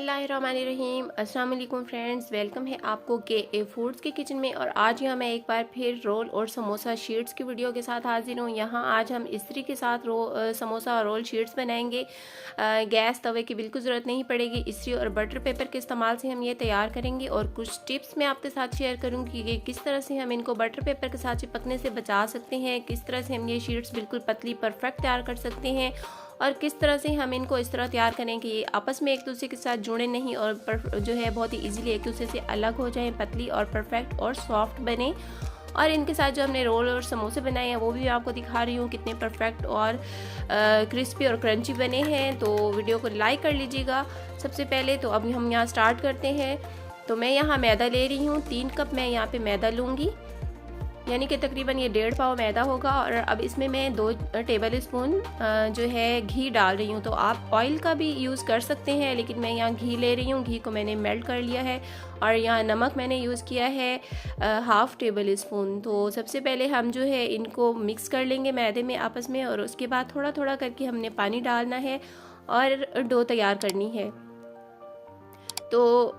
बिस्मिल्लाहिर्रहमानिर्रहीम। अस्सलाम वालेकुम फ्रेंड्स, वेलकम है आपको के फूड्स के किचन में। और आज यहाँ मैं एक बार फिर रोल और समोसा शीट्स की वीडियो के साथ हाजिर हूँ। यहाँ आज हम इस्त्री के साथ समोसा और रोल शीट्स बनाएंगे। गैस तवे की बिल्कुल ज़रूरत नहीं पड़ेगी। इस्त्री और बटर पेपर के इस्तेमाल से हम ये तैयार करेंगे और कुछ टिप्स मैं आपके साथ शेयर करूँगी कि किस तरह से हम इनको बटर पेपर के साथ चिपकने से बचा सकते हैं, किस तरह से हम ये शीट्स बिल्कुल पतली परफेक्ट तैयार कर सकते हैं और किस तरह से हम इनको इस तरह तैयार करें कि ये आपस में एक दूसरे के साथ जुड़े नहीं और जो है बहुत ही इजीली एक दूसरे से अलग हो जाएं, पतली और परफेक्ट और सॉफ्ट बने। और इनके साथ जो हमने रोल और समोसे बनाए हैं वो भी मैं आपको दिखा रही हूँ कितने परफेक्ट और क्रिस्पी और क्रंची बने हैं। तो वीडियो को लाइक कर लीजिएगा सबसे पहले। तो अब हम यहाँ स्टार्ट करते हैं। तो मैं यहाँ मैदा ले रही हूँ, 3 कप मैं यहाँ पे मैदा लूँगी, यानी कि तकरीबन ये 1.5 पाव मैदा होगा। और अब इसमें मैं 2 टेबल स्पून जो है घी डाल रही हूँ। तो आप ऑयल का भी यूज़ कर सकते हैं, लेकिन मैं यहाँ घी ले रही हूँ। घी को मैंने मेल्ट कर लिया है और यहाँ नमक मैंने यूज़ किया है 1/2 टेबल स्पून। तो सबसे पहले हम जो है इनको मिक्स कर लेंगे मैदे में आपस में, और उसके बाद थोड़ा थोड़ा करके हमने पानी डालना है और डो तैयार करनी है। तो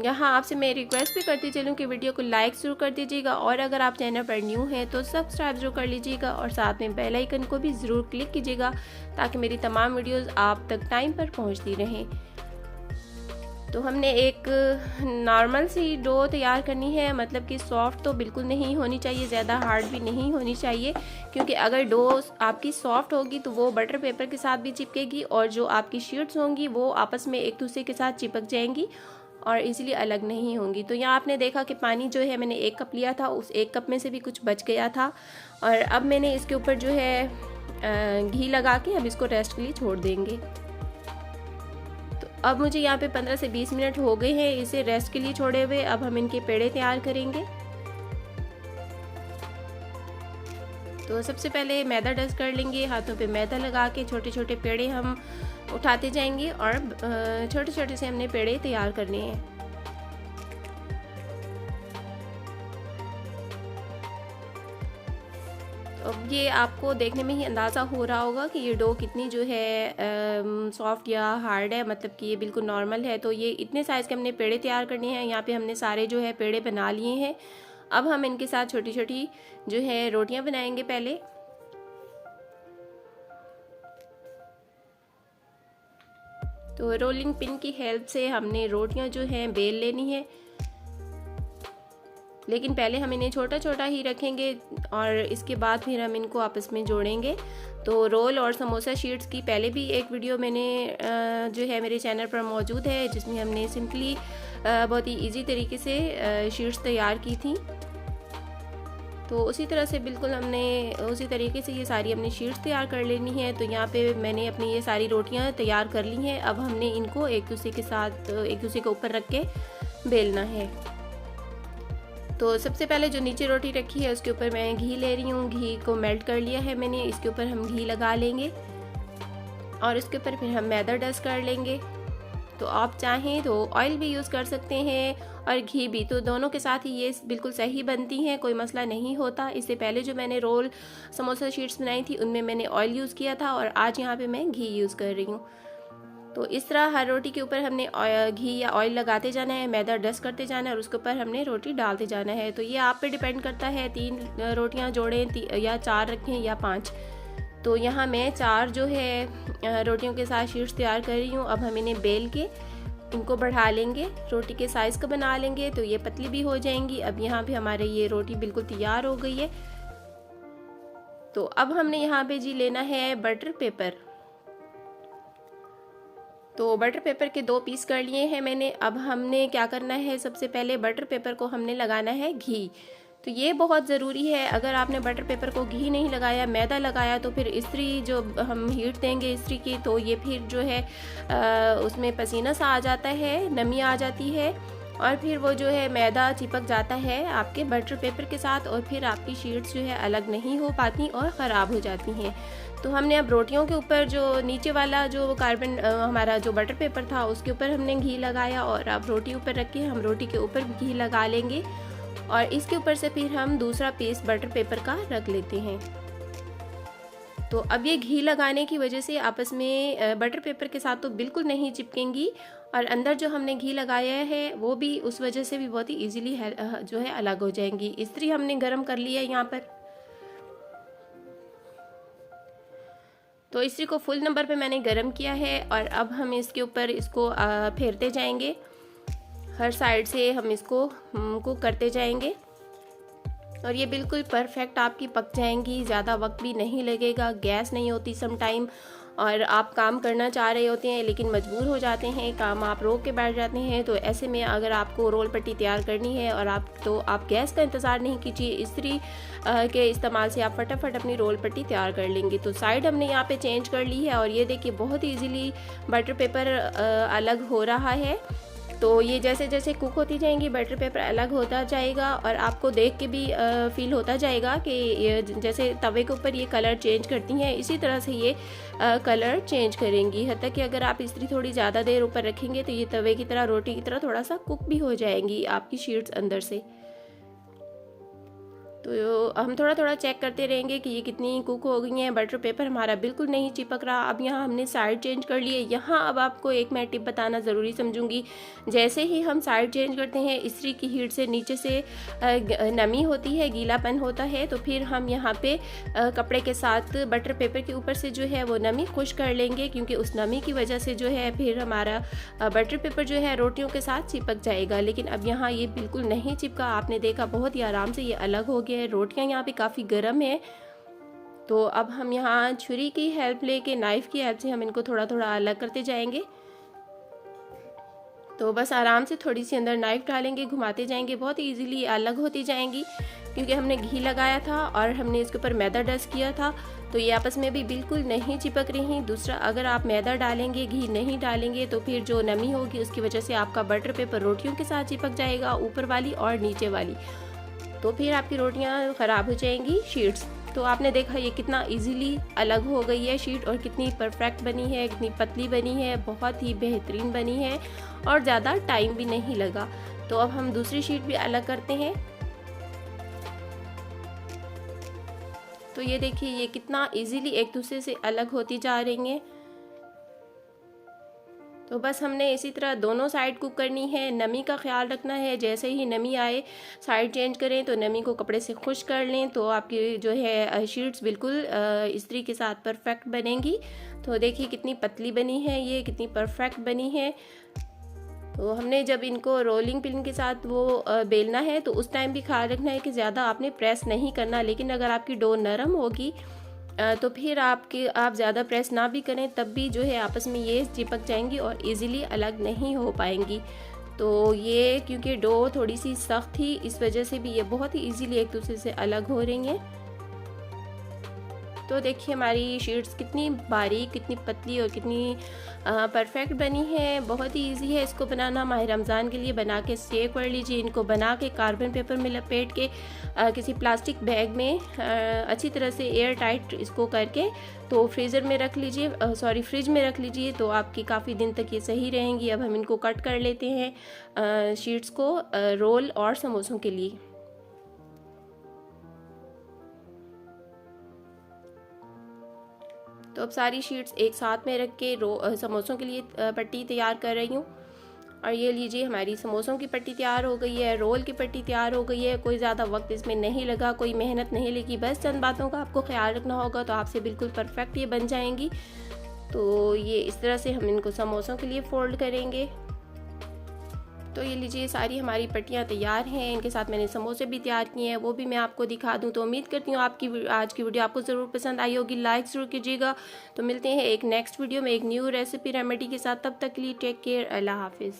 यहाँ आपसे मैं रिक्वेस्ट भी करती चलूँ कि वीडियो को लाइक ज़रूर कर दीजिएगा, और अगर आप चैनल पर न्यू हैं तो सब्सक्राइब ज़रूर कर लीजिएगा और साथ में बेल आइकन को भी ज़रूर क्लिक कीजिएगा ताकि मेरी तमाम वीडियोस आप तक टाइम पर पहुँचती रहें। तो हमने एक नॉर्मल सी डो तैयार करनी है, मतलब कि सॉफ्ट तो बिल्कुल नहीं होनी चाहिए, ज़्यादा हार्ड भी नहीं होनी चाहिए, क्योंकि अगर डो आपकी सॉफ्ट होगी तो वो बटर पेपर के साथ भी चिपकेगी और जो आपकी शीट्स होंगी वो आपस में एक दूसरे के साथ चिपक जाएंगी और इजीली अलग नहीं होंगी। तो यहाँ आपने देखा कि पानी जो है मैंने 1 कप लिया था, उस 1 कप में से भी कुछ बच गया था। और अब मैंने इसके ऊपर जो है घी लगा के अब इसको रेस्ट के लिए छोड़ देंगे। अब मुझे यहाँ पे 15 से 20 मिनट हो गए हैं इसे रेस्ट के लिए छोड़े हुए। अब हम इनके पेड़े तैयार करेंगे। तो सबसे पहले मैदा डस्ट कर लेंगे, हाथों पे मैदा लगा के छोटे छोटे पेड़े हम उठाते जाएंगे और छोटे छोटे से हमने पेड़े तैयार करने हैं। अब ये आपको देखने में ही अंदाज़ा हो रहा होगा कि ये डो कितनी जो है सॉफ्ट या हार्ड है, मतलब कि ये बिल्कुल नॉर्मल है। तो ये इतने साइज़ के हमने पेड़े तैयार करने हैं। यहाँ पे हमने सारे जो है पेड़े बना लिए हैं। अब हम इनके साथ छोटी छोटी जो है रोटियां बनाएंगे पहले। तो रोलिंग पिन की हेल्प से हमने रोटियां जो हैं बेल लेनी है, लेकिन पहले हम इन्हें छोटा छोटा ही रखेंगे और इसके बाद फिर हम इनको आपस में जोड़ेंगे। तो रोल और समोसा शीट्स की पहले भी एक वीडियो मैंने जो है मेरे चैनल पर मौजूद है, जिसमें हमने सिंपली बहुत ही इजी तरीके से शीट्स तैयार की थी। तो उसी तरह से बिल्कुल हमने उसी तरीके से ये सारी अपनी शीट्स तैयार कर लेनी है। तो यहाँ पे मैंने अपनी ये सारी रोटियाँ तैयार कर ली हैं। अब हमने इनको एक दूसरे के साथ एक दूसरे के ऊपर रख के बेलना है। तो सबसे पहले जो नीचे रोटी रखी है उसके ऊपर मैं घी ले रही हूँ। घी को मेल्ट कर लिया है मैंने, इसके ऊपर हम घी लगा लेंगे और इसके ऊपर फिर हम मैदा डस्ट कर लेंगे। तो आप चाहें तो ऑयल भी यूज़ कर सकते हैं और घी भी, तो दोनों के साथ ही ये बिल्कुल सही बनती हैं, कोई मसला नहीं होता। इससे पहले जो मैंने रोल समोसा शीट्स बनाई थी उनमें मैंने ऑयल यूज़ किया था और आज यहाँ पे मैं घी यूज़ कर रही हूँ। तो इस तरह हर रोटी के ऊपर हमने घी या ऑयल लगाते जाना है, मैदा डस्ट करते जाना है और उसके ऊपर हमने रोटी डालते जाना है। तो ये आप पे डिपेंड करता है, 3 रोटियां जोड़ें या 4 रखें या 5। तो यहाँ मैं 4 जो है रोटियों के साथ शीट्स तैयार कर रही हूँ। अब हम इन्हें बेल के इनको बढ़ा लेंगे, रोटी के साइज़ का बना लेंगे, तो ये पतली भी हो जाएंगी। अब यहाँ पे हमारे ये रोटी बिल्कुल तैयार हो गई है। तो अब हमने यहाँ पे जी लेना है बटर पेपर। तो बटर पेपर के 2 पीस कर लिए हैं मैंने। अब हमने क्या करना है, सबसे पहले बटर पेपर को हमने लगाना है घी। तो ये बहुत ज़रूरी है, अगर आपने बटर पेपर को घी नहीं लगाया, मैदा लगाया, तो फिर इस्त्री जो हम हीट देंगे इस्त्री की, तो ये फिर जो है उसमें पसीना सा आ जाता है, नमी आ जाती है और फिर वो जो है मैदा चिपक जाता है आपके बटर पेपर के साथ और फिर आपकी शीट्स जो है अलग नहीं हो पाती और ख़राब हो जाती हैं। तो हमने अब रोटियों के ऊपर जो नीचे वाला जो कार्बन हमारा जो बटर पेपर था उसके ऊपर हमने घी लगाया और अब रोटी ऊपर रख के हम रोटी के ऊपर घी लगा लेंगे और इसके ऊपर से फिर हम दूसरा पीस बटर पेपर का रख लेते हैं। तो अब ये घी लगाने की वजह से आपस में बटर पेपर के साथ तो बिल्कुल नहीं चिपकेंगी, और अंदर जो हमने घी लगाया है वो भी उस वजह से भी बहुत ही इजीली जो है अलग हो जाएंगी। इस्त्री हमने गरम कर लिया है यहाँ पर। तो इस्त्री को फुल नंबर पे मैंने गरम किया है, और अब हम इसके ऊपर इसको फेरते जाएंगे, हर साइड से हम इसको कुक करते जाएंगे, और ये बिल्कुल परफेक्ट आपकी पक जाएंगी। ज़्यादा वक्त भी नहीं लगेगा, गैस नहीं होती सम टाइम, और आप काम करना चाह रहे होते हैं लेकिन मजबूर हो जाते हैं, काम आप रोक के बैठ जाते हैं। तो ऐसे में अगर आपको रोल पट्टी तैयार करनी है और आप गैस का इंतज़ार नहीं कीजिए, इस्त्री के इस्तेमाल से आप फटाफट अपनी रोल पट्टी तैयार कर लेंगे। तो साइड हमने यहाँ पे चेंज कर ली है, और ये देखिए बहुत ही ईजीली बटर पेपर अलग हो रहा है। तो ये जैसे जैसे कुक होती जाएंगी बटर पेपर अलग होता जाएगा, और आपको देख के भी फील होता जाएगा कि ये जैसे तवे के ऊपर ये कलर चेंज करती हैं, इसी तरह से ये कलर चेंज करेंगी। हत्ता कि अगर आप इस्त्री थोड़ी ज़्यादा देर ऊपर रखेंगे तो ये तवे की तरह, रोटी की तरह थोड़ा सा कुक भी हो जाएंगी आपकी शीट्स अंदर से। तो हम थोड़ा थोड़ा चेक करते रहेंगे कि ये कितनी कुक हो गई हैं। बटर पेपर हमारा बिल्कुल नहीं चिपक रहा। अब यहाँ हमने साइड चेंज कर लिए। यहाँ अब आपको एक मैं टिप बताना ज़रूरी समझूंगी, जैसे ही हम साइड चेंज करते हैं इस्त्री की हीट से नीचे से नमी होती है, गीलापन होता है, तो फिर हम यहाँ पे कपड़े के साथ बटर पेपर के ऊपर से जो है वो नमी खुश कर लेंगे, क्योंकि उस नमी की वजह से जो है फिर हमारा बटर पेपर जो है रोटियों के साथ चिपक जाएगा। लेकिन अब यहाँ ये बिल्कुल नहीं चिपका, आपने देखा बहुत ही आराम से ये अलग हो गया है। रोटियां यहाँ पे काफ़ी गर्म है। तो अब हम यहाँ छुरी की हेल्प लेके, नाइफ की हेल्प से हम इनको थोड़ा थोड़ा अलग करते जाएंगे। तो बस आराम से थोड़ी सी अंदर नाइफ डालेंगे, घुमाते जाएंगे, बहुत इजीली अलग होती जाएंगी, क्योंकि हमने घी लगाया था और हमने इसके ऊपर मैदा डस्ट किया था, तो ये आपस में भी बिल्कुल नहीं चिपक रही। दूसरा, अगर आप मैदा डालेंगे, घी नहीं डालेंगे, तो फिर जो नमी होगी उसकी वजह से आपका बटर पेपर रोटियों के साथ चिपक जाएगा, ऊपर वाली और नीचे वाली, तो फिर आपकी रोटियां ख़राब हो जाएंगी शीट्स। तो आपने देखा ये कितना इजीली अलग हो गई है शीट, और कितनी परफेक्ट बनी है, कितनी पतली बनी है, बहुत ही बेहतरीन बनी है, और ज़्यादा टाइम भी नहीं लगा। तो अब हम दूसरी शीट भी अलग करते हैं। तो ये देखिए ये कितना इजीली एक दूसरे से अलग होती जा रही हैं। तो बस हमने इसी तरह दोनों साइड कुक करनी है। नमी का ख्याल रखना है, जैसे ही नमी आए साइड चेंज करें, तो नमी को कपड़े से खुश्क कर लें, तो आपकी जो है शीट्स बिल्कुल इस्त्री के साथ परफेक्ट बनेंगी। तो देखिए कितनी पतली बनी है, ये कितनी परफेक्ट बनी है। तो हमने जब इनको रोलिंग पिन के साथ वो बेलना है, तो उस टाइम भी ख्याल रखना है कि ज़्यादा आपने प्रेस नहीं करना। लेकिन अगर आपकी डो नरम होगी तो फिर आप ज़्यादा प्रेस ना भी करें, तब भी जो है आपस में ये चिपक जाएंगी और इजीली अलग नहीं हो पाएंगी। तो ये क्योंकि डो थोड़ी सी सख्त थी, इस वजह से भी ये बहुत ही इजीली एक दूसरे से अलग हो रही हैं। तो देखिए हमारी शीट्स कितनी बारीक, कितनी पतली और कितनी परफेक्ट बनी है। बहुत ही इजी है इसको बनाना। माह रमज़ान के लिए बना के सेव कर लीजिए। इनको बना के कार्बन पेपर में लपेट के किसी प्लास्टिक बैग में अच्छी तरह से एयर टाइट इसको करके तो फ्रीज़र में रख लीजिए, फ्रिज में रख लीजिए, तो आपकी काफ़ी दिन तक ये सही रहेंगी। अब हम इनको कट कर लेते हैं शीट्स को रोल और समोसों के लिए। तो अब सारी शीट्स एक साथ में रख के समोसों के लिए पट्टी तैयार कर रही हूँ। और ये लीजिए हमारी समोसों की पट्टी तैयार हो गई है, रोल की पट्टी तैयार हो गई है। कोई ज़्यादा वक्त इसमें नहीं लगा, कोई मेहनत नहीं लगी, बस चंद बातों का आपको ख्याल रखना होगा, तो आपसे बिल्कुल परफेक्ट ये बन जाएंगी। तो ये इस तरह से हम इनको समोसों के लिए फोल्ड करेंगे। तो ये लीजिए सारी हमारी पट्टियाँ तैयार हैं। इनके साथ मैंने समोसे भी तैयार किए हैं, वो भी मैं आपको दिखा दूँ। तो उम्मीद करती हूँ आपकी आज की वीडियो आपको ज़रूर पसंद आई होगी। लाइक ज़रूर कीजिएगा। तो मिलते हैं एक नेक्स्ट वीडियो में एक न्यू रेसिपी रेमेडी के साथ। तब तक के लिए टेक केयर, अल्लाह हाफिज़।